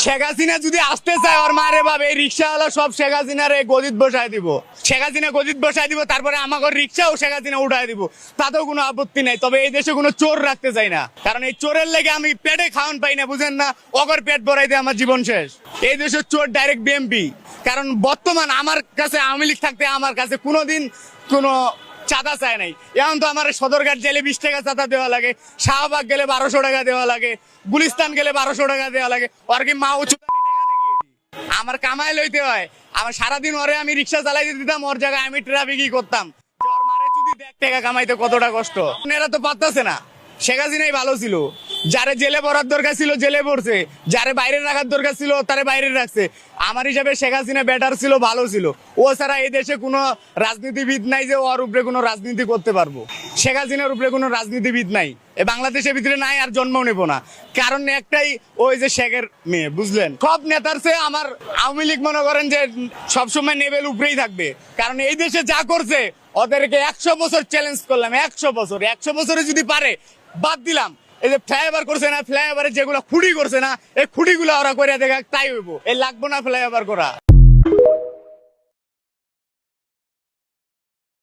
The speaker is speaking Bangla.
শেখ হাসিনা যদি আসতে চায় ওর মারে ভাবে এই রিক্সাওয়ালা সব শেখ হাসিনার গদিত বসায় দিব। শেখ হাসিনা গদিত বসায় দিব, তারপরে আমাকে রিক্সাও শেখ হাসিনা উঠায় দিব, তাতেও কোনো আপত্তি নাই। তবে এই দেশে কোনো চোর রাখতে চাই না, কারণ এই চোরের লেগে আমি পেটে খাওয়ান পাই না, বুঝেন না? অগর পেট ভরাই দিয়ে আমার জীবন শেষ। এই দেশের চোর ডাইরেক্ট বিএমপি, কারণ বর্তমান আমার কাছে আওয়ামী লীগ থাকতে আমার কাছে কোনোদিন কোনো চাঁদা চায় নাই। এখন তো আমার সদরঘাট জেলে 20 টাকা চাঁদা দেওয়া লাগে, শাহবাগ গেলে 1200 টাকা দেওয়া লাগে, গুলিস্তান গেলে 1200 টাকা দেওয়া লাগে। ওর কি মা উঁচু আমার কামাই লইতে হয়। আমার সারাদিন ওরে আমি রিক্সা চালাইতে দিতাম, ওর জায়গায় আমি ট্রাফিকই করতাম। ওর মারে যদি দেখ টাকা কামাইতে কতটা কষ্ট, এরা তো পারতেছে না। শেখ হাসিনাই ভালো ছিল, যারে জেলে পড়ার দরকার ছিল জেলে পড়ছে, যারে বাইরে রাখার দরকার ছিল তারে বাইরে রাখছে। আমার হিসাবে শেখ হাসিনা বেটার ছিল, ভালো ছিল। ও ছাড়া এই দেশে কোনো রাজনীতিবিদ নাই যে ওর উপরে কোনো রাজনীতি করতে পারবো। শেখ হাসিনার উপরে কোনো রাজনীতিবিদ নাই, এ বাংলাদেশের ভিতরে নাই, আর জন্মও নেবো না। কারণ একটাই, ওই যে শেখের মেয়ে, বুঝলেন? সব নেতার চেয়ে আমার আওয়ামী লীগ মনে করেন যে সবসময় নেবেল উপরেই থাকবে। কারণ এই দেশে যা করছে ওদেরকে 100 বছর চ্যালেঞ্জ করলাম। 100 বছরে যদি পারে, বাদ দিলাম। এই যে ফ্লাইওভার করছে না, ফ্লাইওভারে যেগুলো খুঁড়ি করছে না, এই খুঁড়িগুলো ওরা করে দেখা তাই হইব। এই লাগবো না ফ্লাইওভার করা।